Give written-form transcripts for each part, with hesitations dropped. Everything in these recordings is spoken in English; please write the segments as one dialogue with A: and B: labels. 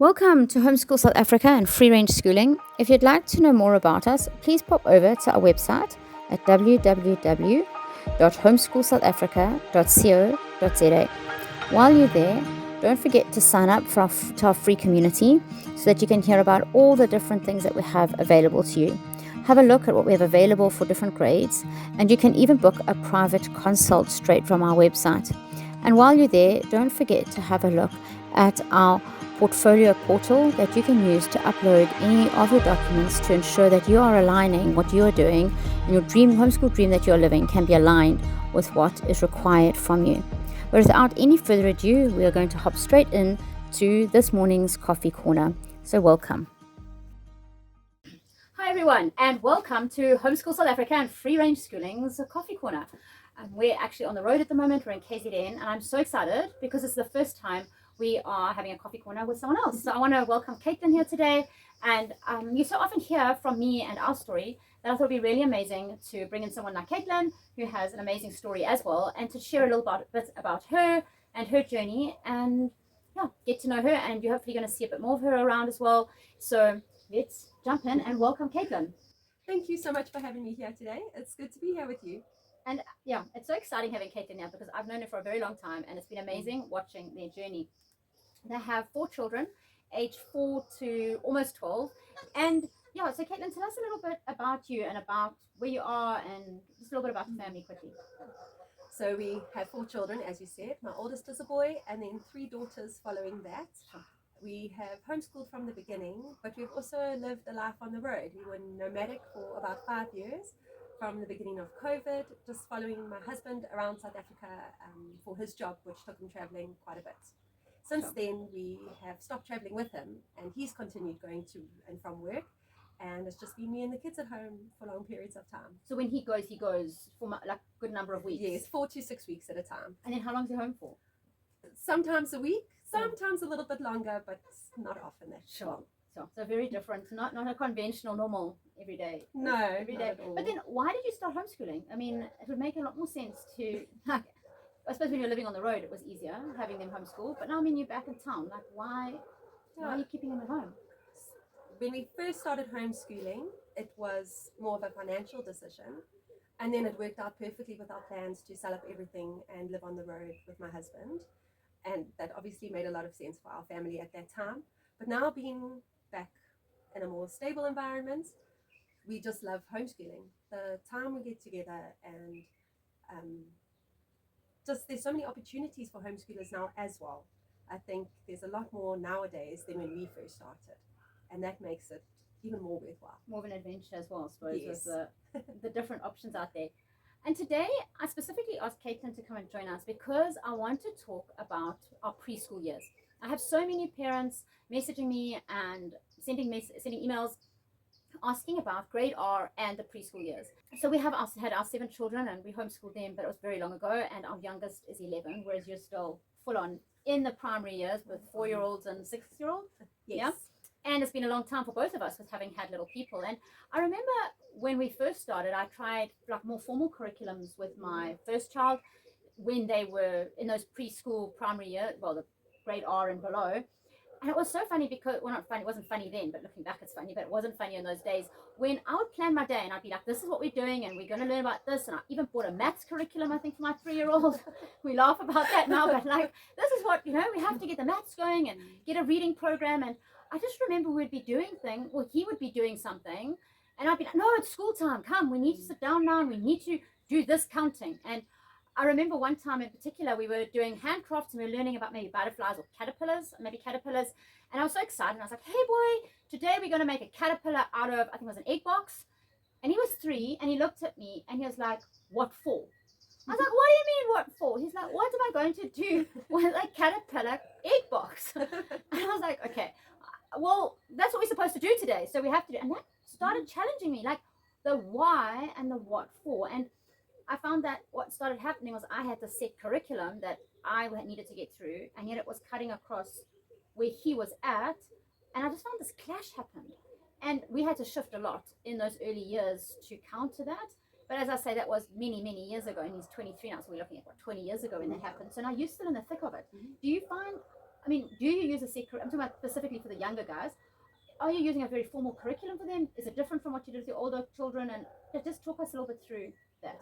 A: Welcome to Homeschool South Africa and Free Range Schooling. If you'd like to know more about us, please pop over to our website at www.homeschoolsouthafrica.co.za. While you're there, don't forget to sign up to our free community so that you can hear about all the different things that we have available to you. Have a look at what we have available for different grades, and you can even book a private consult straight from our website. And while you're there, don't forget to have a look at our portfolio portal that you can use to upload any of your documents to ensure that you are aligning what you are doing and your homeschool dream that you're living can be aligned with what is required from you. But without any further ado, we are going to hop straight in to this morning's coffee corner. So welcome. Hi everyone, and welcome to Homeschool South Africa and Free Range Schooling's Coffee Corner. We're actually on the road at the moment. We're in KZN, and I'm so excited because it's the first time we are having a coffee corner with someone else. So I want to welcome Caitlin here today. And you so often hear from me and our story that I thought it would be really amazing to bring in someone like Caitlin, who has an amazing story as well, and to share a little bit about her and her journey, and get to know her. And you're hopefully going to see a bit more of her around as well. So let's jump in and welcome Caitlin.
B: Thank you so much for having me here today. It's good to be here with you.
A: And it's so exciting having Caitlin here because I've known her for a very long time, and it's been amazing watching their journey. They have 4 children, aged 4 to almost 12. And so Caitlin, tell us a little bit about you and about where you are and just a little bit about the family quickly.
B: So we have 4 children, as you said. My oldest is a boy, and then 3 daughters following that. We have homeschooled from the beginning, but we've also lived a life on the road. We were nomadic for about 5 years from the beginning of COVID, just following my husband around South Africa for his job, which took him traveling quite a bit. Since then, we have stopped traveling with him, and he's continued going to and from work, and it's just been me and the kids at home for long periods of time.
A: So when he goes for like a good number of weeks?
B: Yes, 4 to 6 weeks at a time.
A: And then how long is he home for?
B: Sometimes a week, sometimes a little bit longer, but not often that
A: long. So very different, not a conventional, normal everyday.
B: No,
A: everyday. But then why did you start homeschooling? I mean, it would make a lot more sense to, like, I suppose when you're living on the road, it was easier having them homeschool. But now, I mean, you're back in town. Like, why are you keeping them at home?
B: When we first started homeschooling, it was more of a financial decision. And then it worked out perfectly with our plans to sell up everything and live on the road with my husband. And that obviously made a lot of sense for our family at that time. But now being back in a more stable environment, we just love homeschooling. The time we get together and just there's so many opportunities for homeschoolers now as well. I think there's a lot more nowadays than when we first started, and that makes it even more worthwhile.
A: More of an adventure as well, I suppose,
B: yes.
A: With the different options out there. And today, I specifically asked Caitlin to come and join us because I want to talk about our preschool years. I have so many parents messaging me and sending emails asking about grade R and the preschool years. So we had our 7 children, and we homeschooled them, but it was very long ago, and our youngest is 11, whereas you're still full on in the primary years with 4-year-olds and 6-year-olds.
B: Yes.
A: Yeah. And it's been a long time for both of us with having had little people. And I remember when we first started, I tried like more formal curriculums with my first child when they were in those preschool primary year, well, the grade R and below. And it was so funny because, well, not funny, it wasn't funny then, but looking back it's funny, but it wasn't funny in those days when I would plan my day and I'd be like, this is what we're doing and we're going to learn about this. And I even bought a maths curriculum, I think, for my 3-year-old. We laugh about that now, but like, this is what, we have to get the maths going and get a reading program. And I just remember we'd be doing things, or he would be doing something, and I'd be like, no, it's school time, come, we need to sit down now and we need to do this counting. And I remember one time in particular, we were doing handcrafts and we were learning about maybe butterflies or caterpillars. And I was so excited. And I was like, hey boy, today we're going to make a caterpillar out of, I think it was an egg box. And he was 3 and he looked at me and he was like, what for? I was like, what do you mean what for? He's like, what am I going to do with a caterpillar egg box? And I was like, okay, well, that's what we're supposed to do today. So we have to do, and that started challenging me, like the why and the what for. And I found that what started happening was I had to set curriculum that I needed to get through, and yet it was cutting across where he was at, and I just found this clash happened. And we had to shift a lot in those early years to counter that. But as I say, that was many, many years ago, and he's 23 now, so we're looking at 20 years ago when that happened. So now you're still in the thick of it. Do you find I mean, do you use a set? I'm talking about specifically for the younger guys. Are you using a very formal curriculum for them? Is it different from what you do with your older children? And just talk us a little bit through that.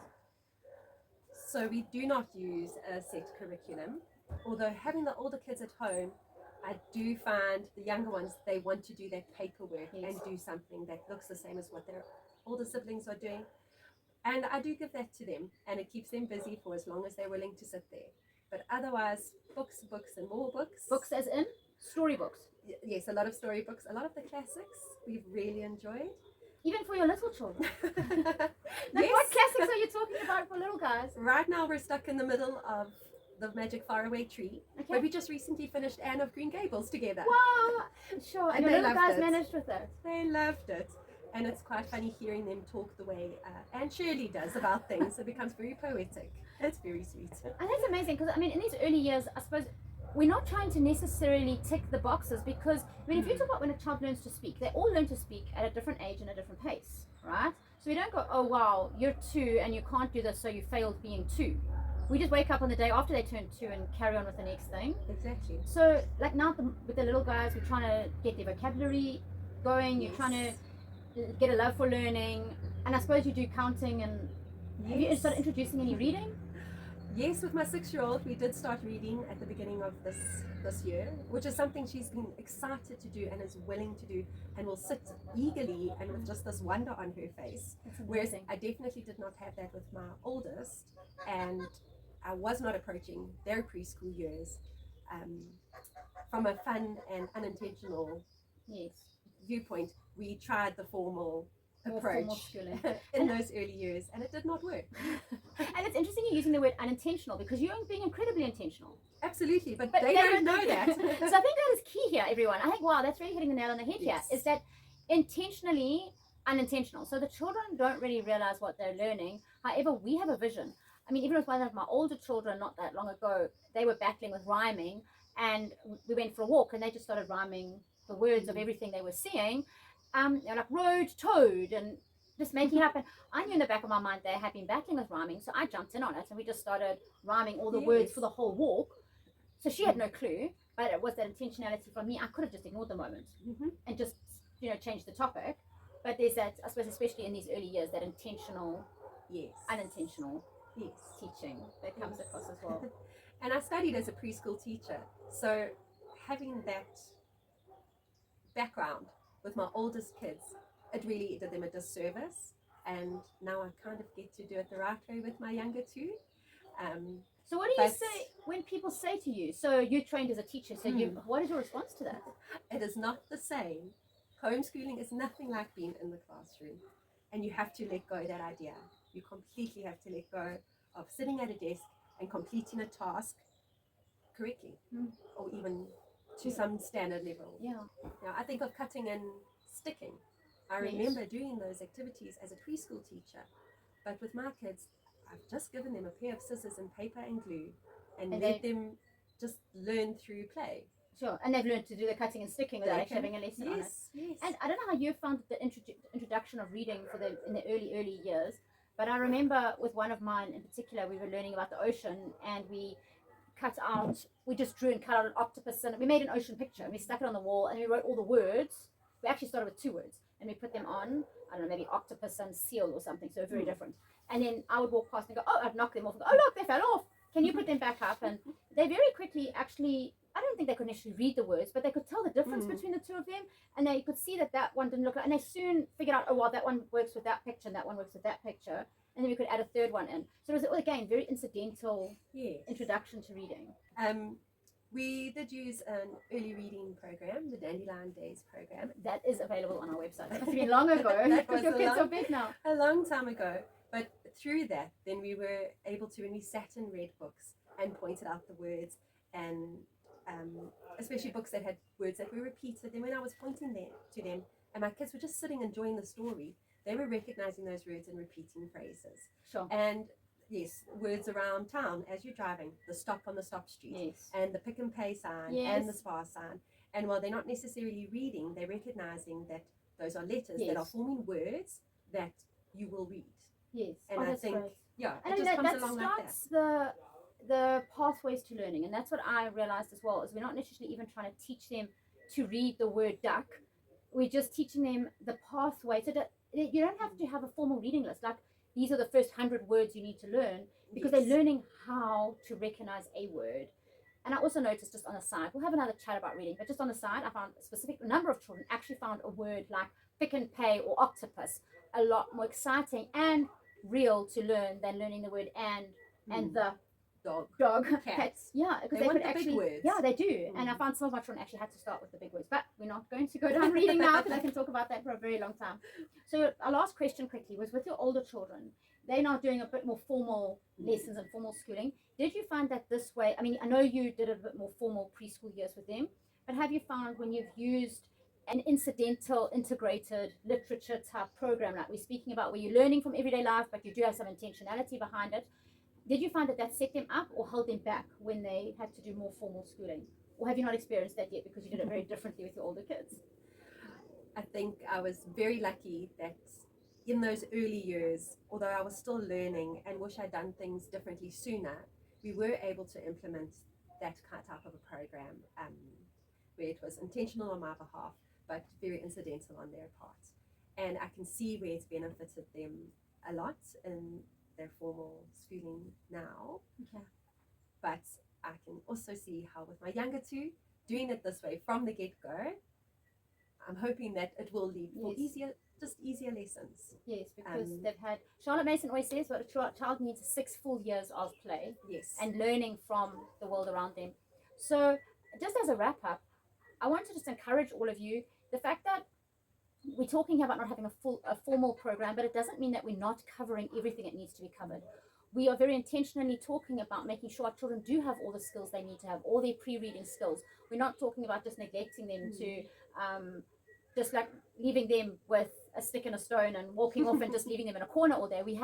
B: So we do not use a set curriculum, although having the older kids at home, I do find the younger ones, they want to do that paperwork
A: Yes.
B: and do something that looks the same as what their older siblings are doing. And I do give that to them, and it keeps them busy for as long as they're willing to sit there. But otherwise, books, and more books.
A: Books as in storybooks.
B: Yes, a lot of storybooks, a lot of the classics we've really enjoyed.
A: Even for your little children. Like
B: Yes.
A: what classics are you talking about for little guys?
B: Right now we're stuck in the middle of the Magic Faraway Tree,
A: Okay.
B: but we just recently finished Anne of Green Gables together.
A: Wow. Sure. And
B: And
A: your
B: they
A: little
B: loved
A: guys
B: it.
A: managed with it.
B: They loved it. And it's quite funny hearing them talk the way Anne Shirley does about things. It becomes very poetic. It's very sweet.
A: And that's amazing because, I mean, in these early years, I suppose we're not trying to necessarily tick the boxes because, I mean, if you talk about when a child learns to speak, they all learn to speak at a different age and a different pace, right? So we don't go, oh, wow, you're 2 and you can't do this, so you failed being 2. We just wake up on the day after they turn 2 and carry on with the next thing.
B: Exactly.
A: So, like now with the little guys, we're trying to get their vocabulary going, you're
B: Yes.
A: trying to get a love for learning, and I suppose you do counting. And have you started introducing any reading?
B: Yes, with my 6-year-old, we did start reading at the beginning of this year, which is something she's been excited to do and is willing to do, and will sit eagerly and with just this wonder on her face.
A: That's
B: Whereas
A: amazing.
B: I definitely did not have that with my oldest, and I was not approaching their preschool years from a fun and unintentional
A: Yes.
B: viewpoint. We tried the formal
A: More
B: approach
A: formal schooling.
B: in those early years, and it did not work.
A: And it's interesting you're using the word unintentional because you're being incredibly intentional.
B: Absolutely, but
A: But
B: they don't know
A: think
B: that.
A: So I think that is key here, everyone. I think, wow, that's really hitting the nail on the head
B: Yes.
A: here, is that intentionally unintentional. So the children don't really realize what they're learning. However, we have a vision. I mean, even with one of my older children not that long ago, they were battling with rhyming, and we went for a walk and they just started rhyming the words of everything they were seeing. They're like road, toad, and just making it up. And I knew in the back of my mind they had been battling with rhyming, so I jumped in on it and we just started rhyming all the words
B: Yes.
A: for the whole walk. So she had no clue, but it was that intentionality from me. I could have just ignored the moment
B: Mhm.
A: and just, changed the topic. But there's that, I suppose, especially in these early years, that intentional,
B: Yes.
A: unintentional
B: Yes.
A: teaching that comes
B: Yes.
A: across as well.
B: And I studied as a preschool teacher, so having that background with my oldest kids, it really did them a disservice. And now I kind of get to do it the right way with my younger 2.
A: So what do you
B: But-
A: say when people say to you, so you trained as a teacher, so what is your response to that?
B: It is not the same. Homeschooling is nothing like being in the classroom, and you have to let go of that idea. You completely have to let go of sitting at a desk and completing a task correctly, or even to some standard level.
A: Yeah.
B: Now, I think of cutting and sticking. I
A: Yes.
B: remember doing those activities as a preschool teacher, but with my kids, I've just given them a pair of scissors and paper and glue, and
A: And
B: let them just learn through play.
A: Sure. And they've learned to do the cutting and sticking without
B: They
A: actually
B: can-
A: having a lesson on it.
B: Yes, yes.
A: And I don't know how you found the introduction of reading in the early years, but I remember with one of mine in particular, we were learning about the ocean, and we just drew and cut out an octopus, and we made an ocean picture, and we stuck it on the wall, and we wrote all the words. We actually started with 2 words, and we put them on, I don't know, maybe octopus and seal or something, so very different. And then I would walk past and go, oh, I'd knock them off, and go, oh, look, they fell off. Can you put them back up? And they very quickly actually, I don't think they could necessarily read the words, but they could tell the difference between the 2 of them, and they could see that one didn't look like, and they soon figured out, oh, well, that one works with that picture, and that one works with that picture, and then we could add a 3rd one in. So it was, again, very incidental
B: Yes.
A: introduction to reading.
B: We did use an early reading program, the Dandelion Days program,
A: That is available on our website. It must have been long ago,
B: That
A: because
B: was
A: your
B: a
A: kids
B: long-
A: are big now.
B: a long time ago. But through that, then we were able to, when we sat and read books and pointed out the words, and especially books that had words that were repeated. And when I was pointing to them, and my kids were just sitting enjoying the story, they were recognizing those words and repeating phrases.
A: Sure.
B: And yes, words around town as you're driving, the stop on the stop street,
A: Yes.
B: and the pick and pay sign,
A: Yes.
B: and the spa sign. And while they're not necessarily reading, they're recognizing that those are letters that are
A: Yes.
B: forming words that you will read.
A: Yes.
B: And
A: Oh,
B: I
A: that's
B: think,
A: great.
B: yeah,
A: And
B: it
A: I mean,
B: just comes
A: that
B: along like that.
A: starts the pathways to learning. And that's what I realized as well, is we're not necessarily even trying to teach them to read the word duck. We're just teaching them the pathway, so that you don't have to have a formal reading list. Like, these are the first 100 words you need to learn, because
B: Yes.
A: they're learning how to recognize a word. And I also noticed, just on the side, we'll have another chat about reading, but just on the side, I found a specific number of children actually found a word like pick and pay or octopus a lot more exciting and real to learn than learning the word and the
B: Dog.
A: Cats.
B: Cats.
A: Yeah, because
B: They
A: they
B: want
A: could
B: the big
A: actually.
B: words.
A: Yeah, they do. And I
B: Mm.
A: found some of my children actually had to start with the big words. But we're not going to go down reading now, because I can talk about that for a very long time. So our last question quickly was, with your older children, they're now doing a bit more formal lessons and formal schooling. Did you find that this way? I mean, I know you did a bit more formal preschool years with them, but have you found when you've used an incidental integrated literature type program like we're speaking about, where you're learning from everyday life but you do have some intentionality behind it, did you find that that set them up or held them back when they had to do more formal schooling? Or have you not experienced that yet, because you did it very differently with your older kids?
B: I think I was very lucky that in those early years, although I was still learning and wish I'd done things differently sooner, we were able to implement that type of a program, where it was intentional on my behalf, but very incidental on their part. And I can see where it's benefited them a lot in their formal schooling now.
A: Okay.
B: But I can also see how with my younger two, doing it this way from the get-go, I'm hoping that it will lead for
A: Yes.
B: easier lessons.
A: Yes, because they've had, Charlotte Mason always says, what a child needs 6 full years of play
B: Yes.
A: and learning from the world around them. So, just as a wrap up, I want to just encourage all of you, the fact that we're talking about not having a formal program, but it doesn't mean that we're not covering everything that needs to be covered. We are very intentionally talking about making sure our children do have all the skills they need to have, all their pre-reading skills. We're not talking about just neglecting them to just like leaving them with a stick and a stone and walking off and just leaving them in a corner all day. We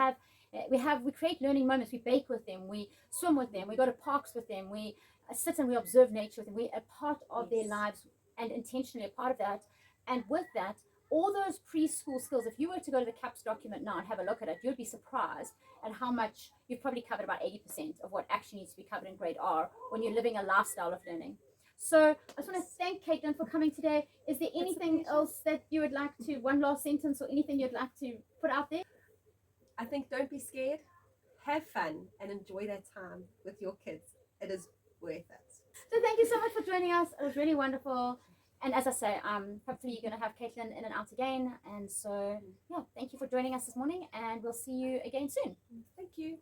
A: create learning moments. We bake with them, we swim with them, we go to parks with them, we sit and we observe nature with them. We're a part of their lives, and intentionally a part of that. And with that, all those preschool skills, if you were to go to the CAPS document now and have a look at it, you'd be surprised at how much you've probably covered. About 80% of what actually needs to be covered in grade R when you're living a lifestyle of learning. So I just want to thank Caitlin for coming today. Is there anything else that you would like to, one last sentence or anything you'd like to put out there?
B: I think don't be scared, have fun, and enjoy that time with your kids. It is worth it.
A: So thank you so much for joining us. It was really wonderful. And as I say, hopefully you're going to have Caitlin in and out again. And so, yeah, thank you for joining us this morning, and we'll see you again soon.
B: Thank you.